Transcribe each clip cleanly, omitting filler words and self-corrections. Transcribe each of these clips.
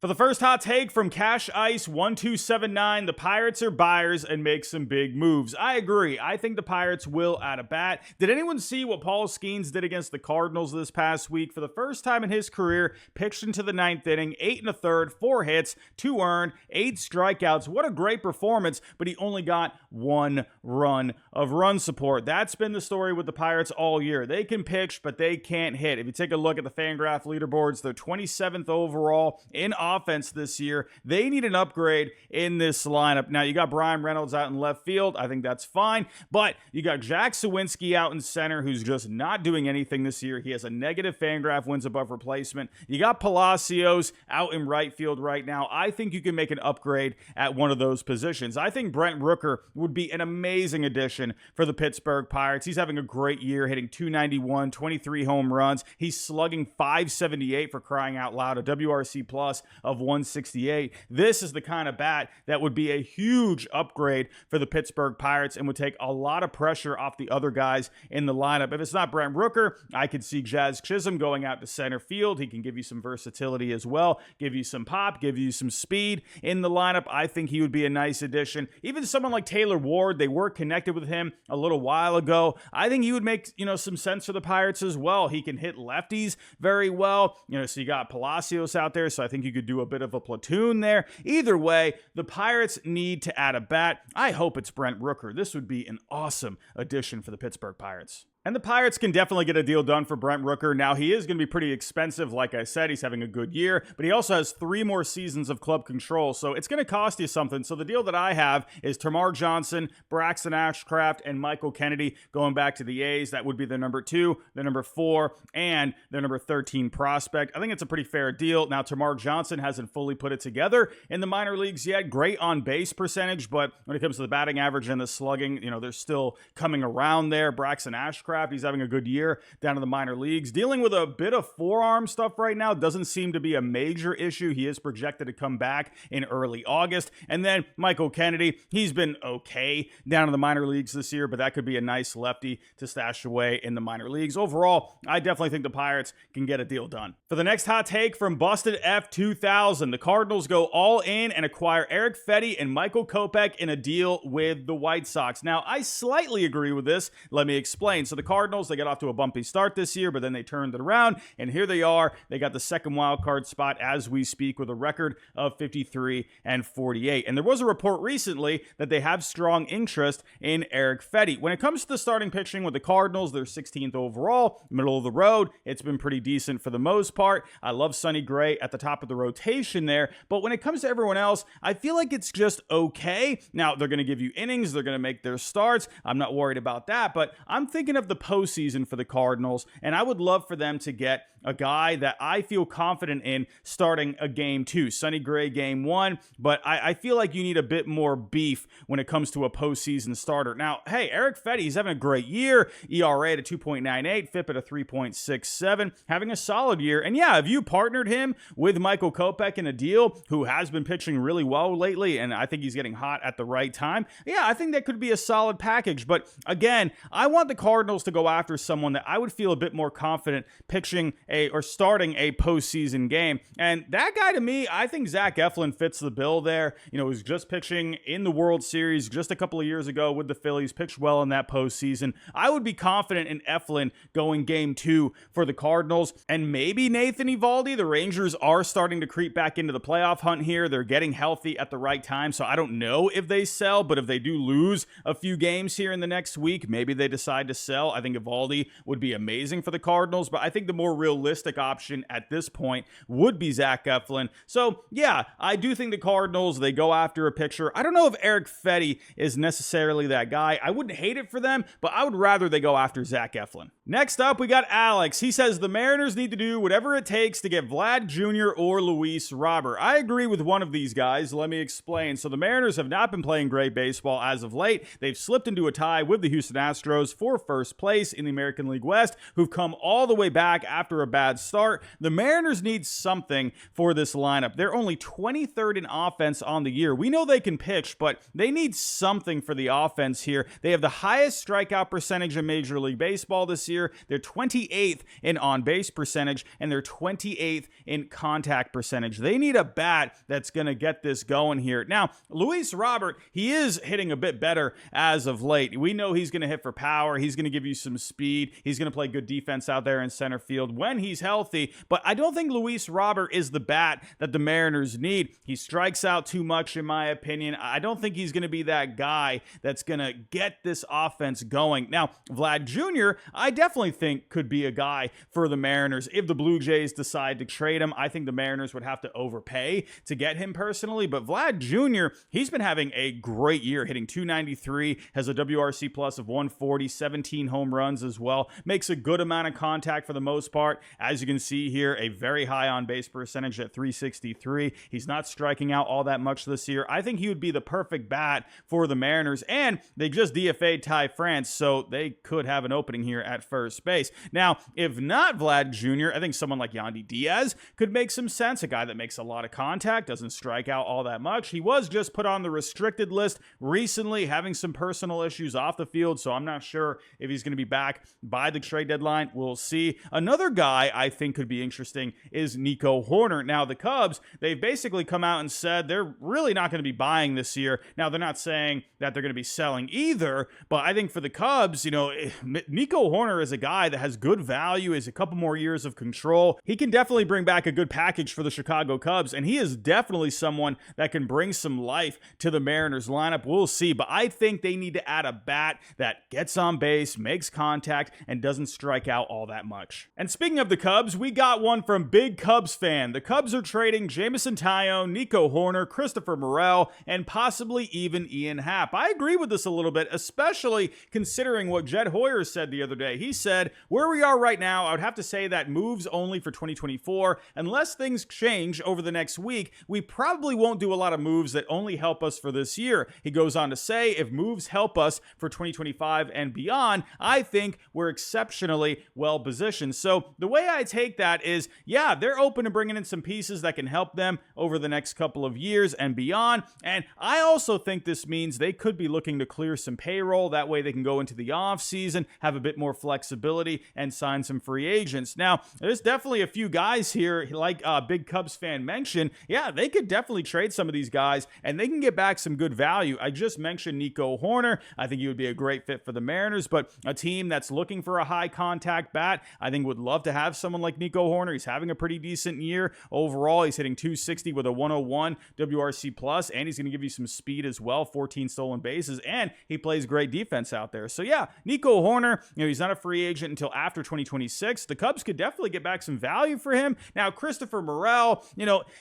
For the first hot take from Cash Ice 1279, the Pirates are buyers and make some big moves. I agree. I think the Pirates will add a bat. Did anyone see what Paul Skeens did against the Cardinals this past week? For the first time in his career, pitched into the ninth inning, 8 1/3, 4 hits, 2 earned, 8 strikeouts. What a great performance, but he only got 1 run of run support. That's been the story with the Pirates all year. They can pitch, but they can't hit. If you take a look at the Fangraph leaderboards, they're 27th overall in offense this year. They need an upgrade in this lineup. Now, you got Brian Reynolds out in left field. I think that's fine. But you got Jack Sawinski out in center, who's just not doing anything this year. He has a negative Fangraph wins above replacement. You got Palacios out in right field right now. I think you can make an upgrade at one of those positions. I think Brent Rooker would be an amazing addition for the Pittsburgh Pirates. He's having a great year, hitting .291, 23 home runs. He's slugging .578 for crying out loud, a WRC plus of 168. This is the kind of bat that would be a huge upgrade for the Pittsburgh Pirates and would take a lot of pressure off the other guys in the lineup. If it's not Brent Rooker, I could see Jazz Chisholm going out to center field. He can give you some versatility as well, give you some pop, give you some speed in the lineup. I think he would be a nice addition. Even someone like Taylor Ward, they were connected with him a little while ago. I think he would make, some sense for the Pirates as well. He can hit lefties very well. So you got Palacios out there, so I think you could do a bit of a platoon there. Either way, the Pirates need to add a bat. I hope it's Brent Rooker. This would be an awesome addition for the Pittsburgh Pirates. And the Pirates can definitely get a deal done for Brent Rooker. Now, he is going to be pretty expensive. Like I said, he's having a good year, but he also has 3 more seasons of club control, so it's going to cost you something. So the deal that I have is Tamar Johnson, Braxton Ashcraft, and Michael Kennedy going back to the A's. That would be their number 2, their number 4, and their number 13 prospect. I think it's a pretty fair deal. Now, Tamar Johnson hasn't fully put it together in the minor leagues yet. Great on base percentage, but when it comes to the batting average and the slugging, they're still coming around there. Braxton Ashcraft, he's having a good year down in the minor leagues. Dealing with a bit of forearm stuff right now. Doesn't seem to be a major issue. He is projected to come back in early August. And then Michael Kennedy, he's been okay down in the minor leagues this year, but that could be a nice lefty to stash away in the minor leagues. Overall, I definitely think the Pirates can get a deal done. For the next hot take from Busted F2000, the Cardinals go all in and acquire Eric Fetty and Michael Kopech in a deal with the White Sox. Now, I slightly agree with this. Let me explain. So the Cardinals, they got off to a bumpy start this year, but then they turned it around, and here they are. They got the second wild card spot as we speak with a record of 53-48. And there was a report recently that they have strong interest in Eric Fetty. When it comes to the starting pitching with the Cardinals, they're 16th overall, middle of the road. It's been pretty decent for the most part. I love Sonny Gray at the top of the rotation there, but when it comes to everyone else, I feel like it's just okay. Now, they're going to give you innings. They're going to make their starts. I'm not worried about that, but I'm thinking of the postseason for the Cardinals, and I would love for them to get a guy that I feel confident in starting a game 2. Sonny Gray game 1, but I feel like you need a bit more beef when it comes to a postseason starter. Now, hey, Eric Fetty, he's having a great year. ERA at a 2.98, FIP at a 3.67, having a solid year. And yeah, if you partnered him with Michael Kopech in a deal, who has been pitching really well lately, and I think he's getting hot at the right time, yeah, I think that could be a solid package. But again, I want the Cardinals to go after someone that I would feel a bit more confident pitching or starting a postseason game. And that guy, to me, I think Zach Eflin fits the bill there. He was just pitching in the World Series just a couple of years ago with the Phillies, pitched well in that postseason. I would be confident in Eflin going game 2 for the Cardinals. And maybe Nathan Eovaldi. The Rangers are starting to creep back into the playoff hunt here. They're getting healthy at the right time, so I don't know if they sell, but if they do lose a few games here in the next week, maybe they decide to sell. I think Eovaldi would be amazing for the Cardinals, but I think the more realistic option at this point would be Zach Eflin. So yeah, I do think the Cardinals, they go after a pitcher. I don't know if Eric Fetty is necessarily that guy. I wouldn't hate it for them, but I would rather they go after Zach Eflin. Next up, we got Alex. He says the Mariners need to do whatever it takes to get Vlad Jr. or Luis Robert. I agree with one of these guys. Let me explain. So the Mariners have not been playing great baseball as of late. They've slipped into a tie with the Houston Astros for first place in the American League West, who've come all the way back after a bad start. The Mariners need something for this lineup. They're only 23rd in offense on the year. We know they can pitch, but they need something for the offense here. They have the highest strikeout percentage in Major League Baseball this year. They're 28th in on-base percentage, and they're 28th in contact percentage. They need a bat that's going to get this going here. Now, Luis Robert, he is hitting a bit better as of late. We know he's going to hit for power. He's going to give you some speed. He's going to play good defense out there in center field when he's healthy, but I don't think Luis Robert is the bat that the Mariners need. He strikes out too much, in my opinion. I don't think he's going to be that guy that's going to get this offense going. Now, Vlad Jr., I definitely think could be a guy for the Mariners. If the Blue Jays decide to trade him, I think the Mariners would have to overpay to get him personally, but Vlad Jr., he's been having a great year, hitting .293, has a WRC plus of 140, 17 home runs as well, makes a good amount of contact for the most part. As you can see here, a very high on-base percentage at .363. He's not striking out all that much this year. I think he would be the perfect bat for the Mariners, and they just DFA'd Ty France, so they could have an opening here at first base. Now, if not Vlad Jr., I think someone like Yandy Diaz could make some sense, a guy that makes a lot of contact, doesn't strike out all that much. He was just put on the restricted list recently, having some personal issues off the field, so I'm not sure if he's going to be back by the trade deadline. We'll see. Another guy I think could be interesting is Nico Hoerner. Now, the Cubs, they've basically come out and said they're really not going to be buying this year. Now, they're not saying that they're going to be selling either, but I think for the Cubs, Nico Hoerner is a guy that has good value, is a couple more years of control. He can definitely bring back a good package for the Chicago Cubs, and he is definitely someone that can bring some life to the Mariners lineup. We'll see, but I think they need to add a bat that gets on base, makes contact, and doesn't strike out all that much. And speaking of the Cubs, we got one from Big Cubs fan. The Cubs are trading Jameson Taillon, Nico Hoerner, Christopher Morel, and possibly even Ian Happ. I agree with this a little bit, especially considering what Jed Hoyer said the other day. He said, where we are right now, I would have to say that moves only for 2024. Unless things change over the next week, we probably won't do a lot of moves that only help us for this year. He goes on to say, if moves help us for 2025 and beyond, I think we're exceptionally well positioned. So the way I take that is, yeah, they're open to bringing in some pieces that can help them over the next couple of years and beyond. And I also think this means they could be looking to clear some payroll. That way they can go into the off season, have a bit more flexibility, and sign some free agents. Now, there's definitely a few guys here, like Big Cubs fan mentioned. Yeah, they could definitely trade some of these guys, and they can get back some good value. I just mentioned Nico Hoerner. I think he would be a great fit for the Mariners, but a team that's looking for a high contact bat, I think would love to have someone like Nico Hoerner. He's having a pretty decent year overall. He's hitting .260 with a 101 WRC plus, and he's going to give you some speed as well, 14 stolen bases, and he plays great defense out there. So yeah, Nico Hoerner, he's not a free agent until after 2026. The Cubs could definitely get back some value for him. Now, Christopher Morel,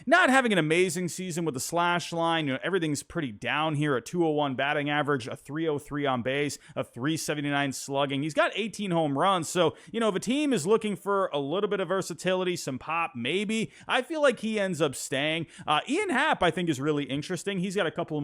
not having an amazing season with the slash line. Everything's pretty down here. A 201 batting average, a 303 on base, a 379 slugging. He's got 18 home runs. So, if a team is looking for a little bit of versatility, some pop, maybe, I feel like he ends up staying. Ian Happ, I think, is really interesting. He's got a couple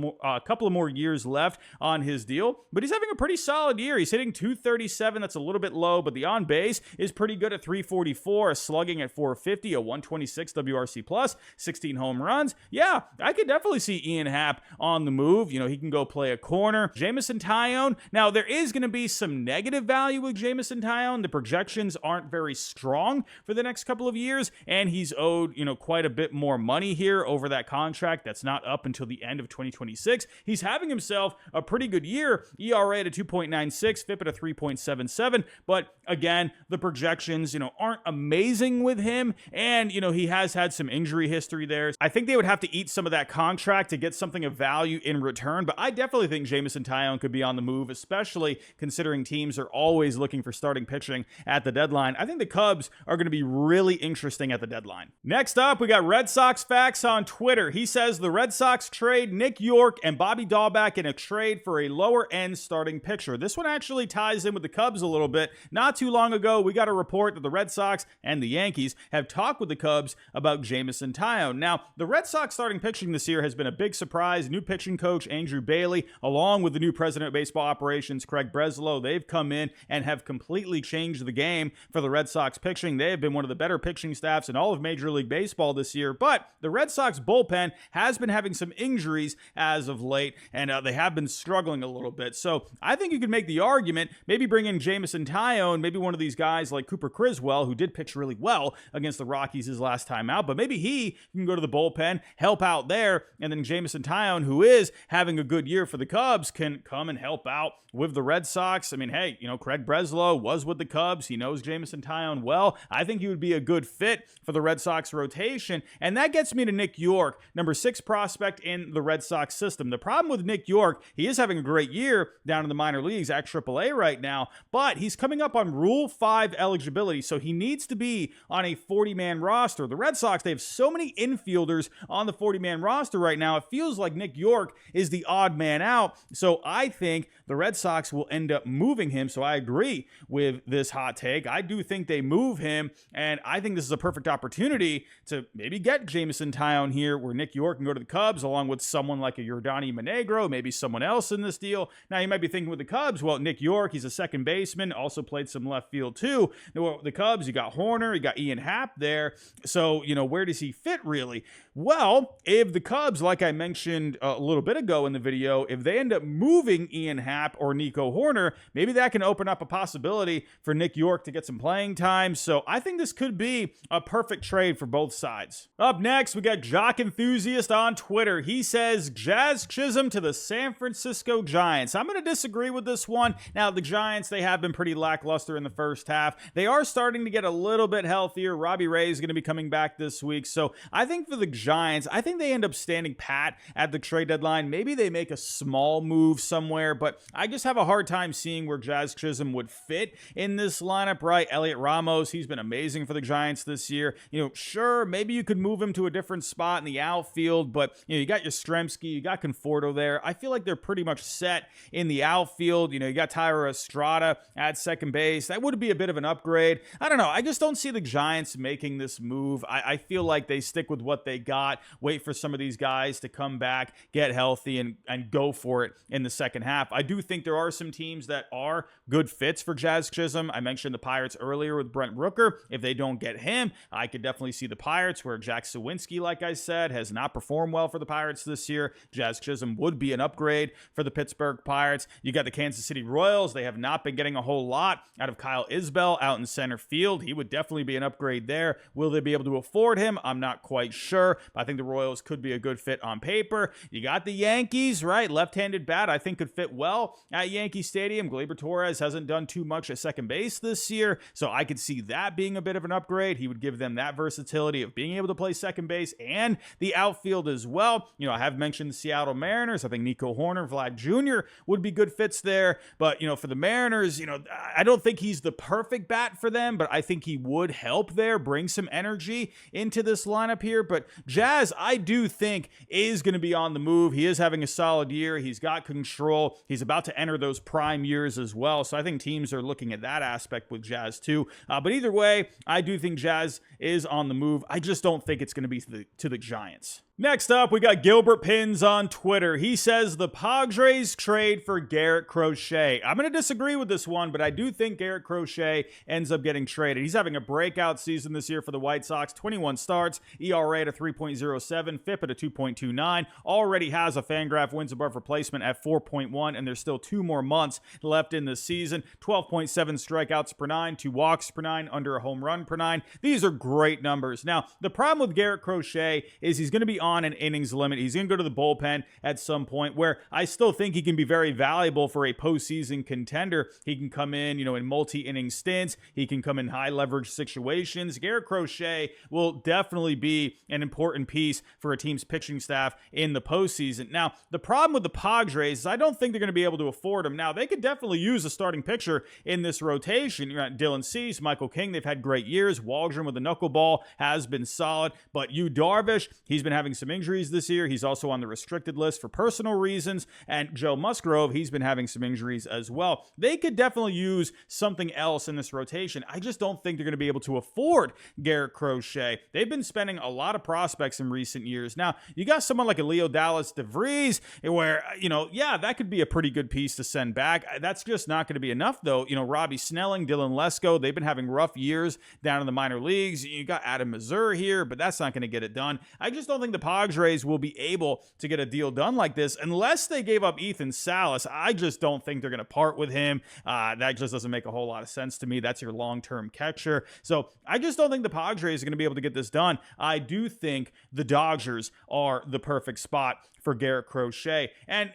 of more years left on his deal, but he's having a pretty solid year. He's hitting .237. That's a little bit low, but the on base is pretty good at 344, a slugging at 450, a 126 WRC plus, 16 home runs. Yeah, I could definitely see Ian Happ on the move. He can go play a corner. Jameson Taillon. Now, there is going to be some negative value with Jameson Taillon. The projections aren't very strong for the next couple of years, and he's owed, quite a bit more money here over that contract that's not up until the end of 2026. He's having himself a pretty good year. ERA at a 2.96, FIP at a 3.77, but again, the projections, aren't amazing with him, and, he has had some injury history there. I think they would have to eat some of that contract to get something of value in return, but I definitely think Jameson Taillon could be on the move, especially considering teams are always looking for starting pitching at the deadline. I think the Cubs are going to be really interesting at the deadline. Next up, we got Red Sox Facts on Twitter. He says the Red Sox trade Nick York and Bobby Dahlbeck in a trade for a lower-end starting pitcher. This one actually ties in with the Cubs a little bit. Not too long ago, we got a report that the Red Sox and the Yankees have talked with the Cubs about Jameson Taillon. Now, the Red Sox starting pitching this year has been a big surprise. New pitching coach Andrew Bailey, along with the new president of baseball operations, Craig Breslow, they've come come in and have completely changed the game for the Red Sox pitching. They have been one of the better pitching staffs in all of Major League Baseball this year, but the Red Sox bullpen has been having some injuries as of late, and they have been struggling a little bit. So I think you could make the argument, maybe bring in Jameson Taillon, maybe one of these guys like Cooper Criswell, who did pitch really well against the Rockies his last time out, but maybe he can go to the bullpen, help out there, and then Jameson Taillon, who is having a good year for the Cubs, can come and help out with the Red Sox. I mean, hey, Craig Breslow was with the Cubs. He knows Jameson Taillon well. I think he would be a good fit for the Red Sox rotation, and that gets me to Nick Yorke, number 6 prospect in the Red Sox system. The problem with Nick Yorke, he is having a great year down in the minor leagues at AAA right now, but he's coming up on Rule 5 eligibility, so he needs to be on a 40-man roster. The Red Sox, they have so many infielders on the 40-man roster right now, it feels like Nick Yorke is the odd man out, so I think the Red Sox will end up moving him, so I agree with this hot take. I do think they move him, and I think this is a perfect opportunity to maybe get Jameson Taillon here, where Nick Yorke can go to the Cubs, along with someone like a Yordany Monegro, maybe someone else in this deal. Now, you might be thinking with the Cubs, well, Nick Yorke, he's a second baseman, also played some left field too. Now, the Cubs, you got Horner, you got Ian Happ there, so, where does he fit really? Well, if the Cubs, like I mentioned a little bit ago in the video, if they end up moving Ian Happ or Nico Horner, maybe that can open up a possibility for Nick Yorke to get some playing time. So I think this could be a perfect trade for both sides. Up next, we got Jock Enthusiast on Twitter. He says, Jazz Chisholm to the San Francisco Giants. I'm going to disagree with this one. Now, the Giants, they have been pretty lackluster in the first half. They are starting to get a little bit healthier. Robbie Ray is going to be coming back this week. So I think for the Giants, I think they end up standing pat at the trade deadline. Maybe they make a small move somewhere, but I just have a hard time seeing where Jazz Chisholm would fit in this lineup, right? Elliot Ramos, he's been amazing for the Giants this year. Sure, maybe you could move him to a different spot in the outfield, but you got Yastrzemski, you got Conforto there. I feel like they're pretty much set in the outfield. You got Tyler Estrada at second base. That would be a bit of an upgrade. I don't know. I just don't see the Giants making this move. I feel like they stick with what they got, wait for some of these guys to come back, get healthy, and go for it in the second half. I do think there are some teams that are good fits for Jazz Chisholm. I mentioned the Pirates earlier with Brent Rooker. If they don't get him, I could definitely see the Pirates, where Jack Sawinski, like I said, has not performed well for the Pirates this year. Jazz Chisholm would be an upgrade for the Pittsburgh Pirates. You got the Kansas City Royals. They have not been getting a whole lot out of Kyle Isbell out in center field. He would definitely be an upgrade there. Will they be able to afford him? I'm not quite sure, but I think the Royals could be a good fit on paper. You got the Yankees, right? Left-handed bat, I think could fit well at Yankee Stadium. Gleyber Torres hasn't done too much at second base this year, so I could see that being a bit of an upgrade. He would give them that versatility of being able to play second base and the outfield as well. I have mentioned the Seattle Mariners. I think Nico Horner, Vlad Jr. would be good fits there, but for the Mariners, I don't think he's the perfect bat for them, but I think he would help there, bring some energy into this lineup here. But Jazz, I do think, is going to be on the move. He is having a solid year. He's got control. He's about to enter those prime years as well. So I think teams are looking at that aspect with Jazz too. But either way, I do think Jazz is on the move. I just don't think it's going to be to the Giants. Next up, we got Gilbert Pins on Twitter. He says the Padres trade for Garrett Crochet. I'm going to disagree with this one, but I do think Garrett Crochet ends up getting traded. He's having a breakout season this year for the White Sox. 21 starts, ERA at a 3.07, FIP at a 2.29. Already has a Fangraph wins above replacement at 4.1, and there's still 2 more months left in the season. 12.7 strikeouts per 9, 2 walks per 9, under a home run per 9. These are great numbers. Now, the problem with Garrett Crochet is he's going to be on an innings limit. He's going to go to the bullpen at some point, where I still think he can be very valuable for a postseason contender. He can come in, in multi-inning stints. He can come in high leverage situations. Garrett Crochet will definitely be an important piece for a team's pitching staff in the postseason. Now, the problem with the Padres is I don't think they're going to be able to afford him. Now, they could definitely use a starting pitcher in this rotation. You got Dylan Cease, Michael King. They've had great years. Waldron with the knuckleball has been solid, but Yu Darvish, he's been having having some injuries this year. He's also on the restricted list for personal reasons. And Joe Musgrove, he's been having some injuries as well. They could definitely use something else in this rotation. I just don't think they're going to be able to afford Garrett Crochet. They've been spending a lot of prospects in recent years. Now, you got someone like a Leo Dallas DeVries, where, yeah, that could be a pretty good piece to send back. That's just not going to be enough, though. Robbie Snelling, Dylan Lesko, they've been having rough years down in the minor leagues. You got Adam Mazur here, but that's not going to get it done. I just don't think the Padres will be able to get a deal done like this unless they gave up Ethan Salas. I just don't think they're going to part with him. That just doesn't make a whole lot of sense to me. That's your long-term catcher. So I just don't think the Padres are going to be able to get this done. I do think the Dodgers are the perfect spot for Garrett Crochet. And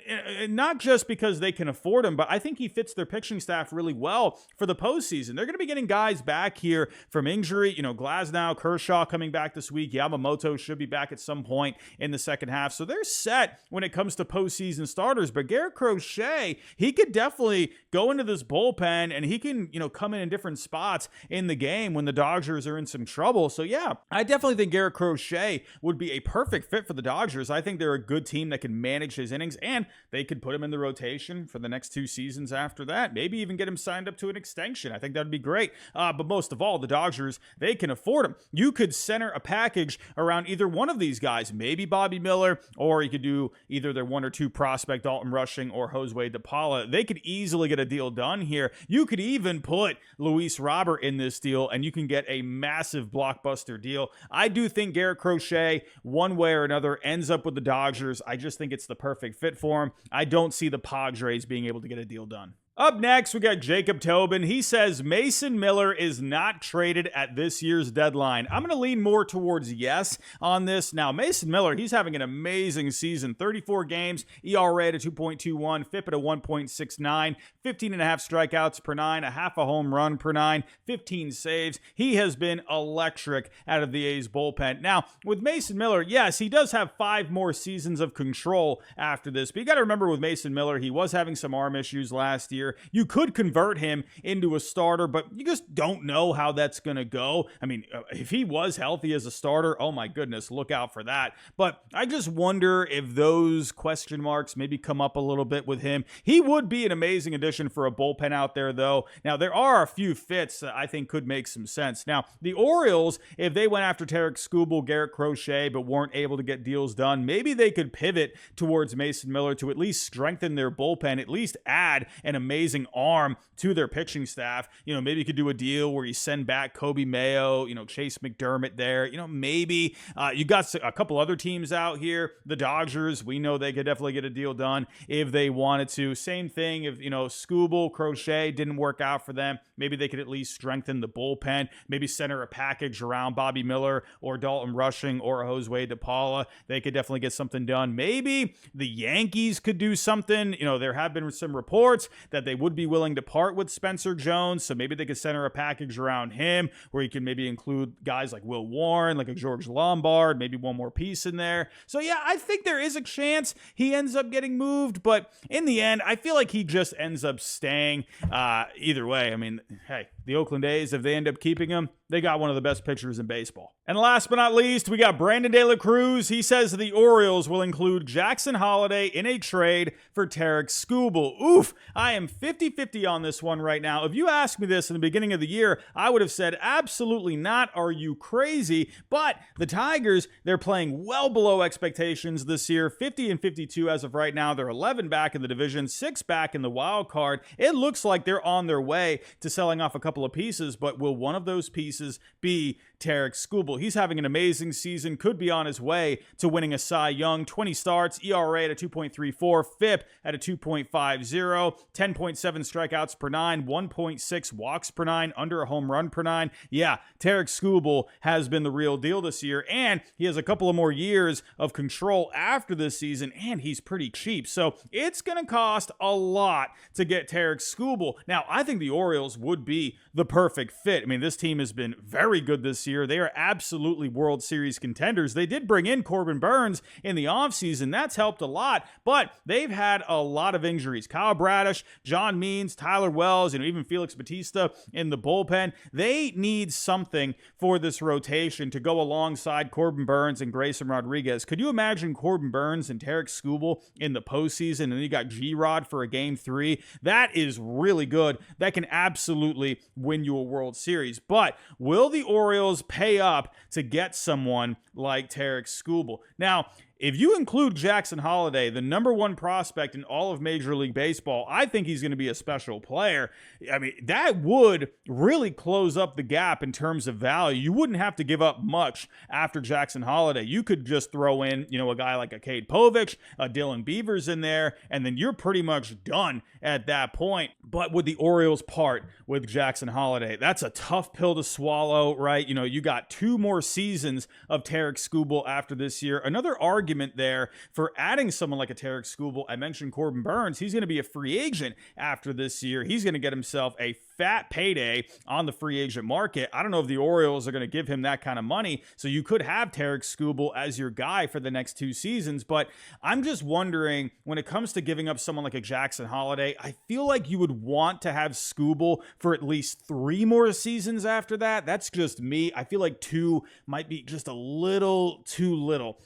not just because they can afford him, but I think he fits their pitching staff really well for the postseason. They're going to be getting guys back here from injury. Glasnow, Kershaw coming back this week. Yamamoto should be back at some point in the second half. So they're set when it comes to postseason starters. But Garrett Crochet, he could definitely go into this bullpen and he can, come in different spots in the game when the Dodgers are in some trouble. So yeah, I definitely think Garrett Crochet would be a perfect fit for the Dodgers. I think they're a good team that can manage his innings, and they could put him in the rotation for the next 2 seasons after that. Maybe even get him signed up to an extension. I think that would be great. But most of all, the Dodgers, they can afford him. You could center a package around either one of these guys, maybe Bobby Miller, or you could do either their 1 or 2 prospect, Dalton Rushing or Jose DePaula. They could easily get a deal done here. You could even put Luis Robert in this deal, and you can get a massive blockbuster deal. I do think Garrett Crochet, one way or another, ends up with the Dodgers. I just think it's the perfect fit for him. I don't see the Padres being able to get a deal done. Up next, we got Jacob Tobin. He says Mason Miller is not traded at this year's deadline. I'm going to lean more towards yes on this. Now, Mason Miller, he's having an amazing season. 34 games, ERA at a 2.21, FIP at a 1.69, 15 and a half strikeouts per 9, a half a home run per 9, 15 saves. He has been electric out of the A's bullpen. Now, with Mason Miller, yes, he does have 5 more seasons of control after this. But you got to remember with Mason Miller, he was having some arm issues last year. You could convert him into a starter, but you just don't know how that's going to go. I mean, if he was healthy as a starter, oh my goodness, look out for that. But I just wonder if those question marks maybe come up a little bit with him. He would be an amazing addition for a bullpen out there, though. Now, there are a few fits that I think could make some sense. Now, the Orioles, if they went after Tarik Skubal, Garrett Crochet, but weren't able to get deals done, maybe they could pivot towards Mason Miller to at least strengthen their bullpen, at least add an amazing arm to their pitching staff. Maybe you could do a deal where you send back Kobe Mayo, Chase McDermott there. Maybe you got a couple other teams out here. The Dodgers, we know they could definitely get a deal done if they wanted to. Same thing if, Skubal, Crochet didn't work out for them. Maybe they could at least strengthen the bullpen, maybe center a package around Bobby Miller or Dalton Rushing or Jose DePaula. They could definitely get something done. Maybe the Yankees could do something. There have been some reports that they would be willing to part with Spencer Jones, so maybe they could center a package around him where you can maybe include guys like Will Warren, like a George Lombard, maybe one more piece in there. So yeah, I think there is a chance he ends up getting moved, but in the end, I feel like he just ends up staying. Either way, I mean, hey, the Oakland A's, if they end up keeping him, they got one of the best pitchers in baseball. And last but not least, we got Brandon De La Cruz. He says the Orioles will include Jackson Holliday in a trade for Tarik Skubal. Oof, I am 50-50 on this one right now. If you asked me this in the beginning of the year, I would have said absolutely not. Are you crazy? But the Tigers, they're playing well below expectations this year. 50-52 as of right now. They're 11 back in the division, 6 back in the wild card. It looks like they're on their way to selling off a couple of pieces, but will one of those pieces be Tarik Skubal? He's having an amazing season, could be on his way to winning a Cy Young. 20 starts, ERA at a 2.34, FIP at a 2.50, 10.7 strikeouts per 9, 1.6 walks per 9, under a home run per 9. Yeah, Tarik Skubal has been the real deal this year, and he has a couple of more years of control after this season, and he's pretty cheap. So it's going to cost a lot to get Tarik Skubal. Now, I think the Orioles would be the perfect fit. I mean, this team has been very good this year. They are absolutely World Series contenders. They did bring in Corbin Burnes in the offseason. That's helped a lot, but they've had a lot of injuries. Kyle Bradish, John Means, Tyler Wells, even Felix Bautista in the bullpen. They need something for this rotation to go alongside Corbin Burnes and Grayson Rodriguez. Could you imagine Corbin Burnes and Tarik Skubal in the postseason, and then you got G-Rod for a Game 3? That is really good. That can absolutely win you a World Series. But will the Orioles pay up to get someone like Tarik Skubal? Now, if you include Jackson Holliday, the number one prospect in all of Major League Baseball, I think he's going to be a special player. I mean, that would really close up the gap in terms of value. You wouldn't have to give up much after Jackson Holliday. You could just throw in, a guy like a Cade Povich, a Dylan Beavers in there, and then you're pretty much done at that point. But would the Orioles part with Jackson Holliday? That's a tough pill to swallow, right? You got 2 more seasons of Tarik Skubal after this year. Another argument there for adding someone like a Tarik Skubal. I mentioned Corbin Burnes. He's going to be a free agent after this year. He's going to get himself a fat payday on the free agent market. I don't know if the Orioles are going to give him that kind of money, so you could have Tarik Skubal as your guy for the next 2 seasons, but I'm just wondering, when it comes to giving up someone like a Jackson Holliday, I feel like you would want to have Skubal for at least 3 more seasons after that. That's just me. I feel like 2 might be just a little too little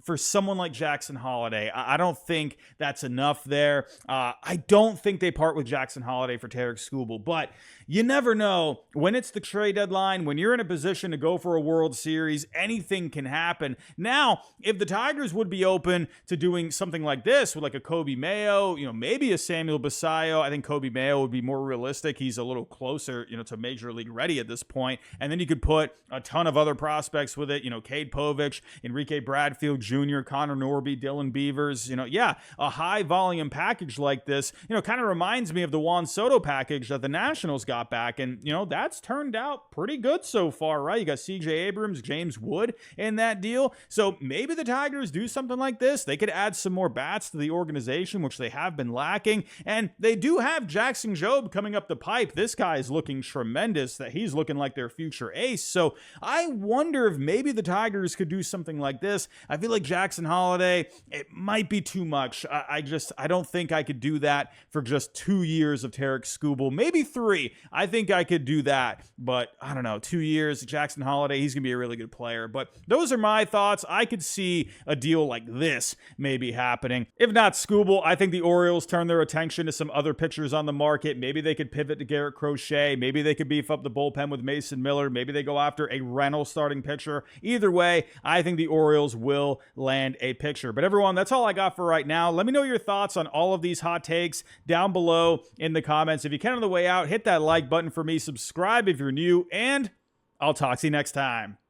for someone like Jackson Holliday. I don't think that's enough there. I don't think they part with Jackson Holliday for Tarik Skubal, but you never know. When it's the trade deadline, when you're in a position to go for a World Series, anything can happen. Now, if the Tigers would be open to doing something like this with like a Kobe Mayo, maybe a Samuel Basayo, I think Kobe Mayo would be more realistic. He's a little closer, to Major League ready at this point. And then you could put a ton of other prospects with it, Cade Povich, Enrique Bradfield Jr., Connor Norby, Dylan Beavers, a high volume package like this, kind of reminds me of the Juan Soto package that the Nationals got back, and that's turned out pretty good so far, right? You got CJ Abrams, James Wood in that deal, so maybe the Tigers do something like this. They could add some more bats to the organization, which they have been lacking, and they do have Jackson Jobe coming up the pipe. This guy is looking tremendous, that he's looking like their future ace, so I wonder if maybe the Tigers could do something like this. I feel like Jackson Holliday, it might be too much. I don't think I could do that for just 2 years of Tarik Skubal, maybe 3. I think I could do that, but I don't know, 2 years, Jackson Holliday, he's going to be a really good player. But those are my thoughts. I could see a deal like this maybe happening. If not Skubal, I think the Orioles turn their attention to some other pitchers on the market. Maybe they could pivot to Garrett Crochet. Maybe they could beef up the bullpen with Mason Miller. Maybe they go after a Reynolds starting pitcher. Either way, I think the Orioles will land a pitcher. But everyone, that's all I got for right now. Let me know your thoughts on all of these hot takes down below in the comments. If you can on the way out, hit that like button for me, subscribe if you're new, and I'll talk to you next time.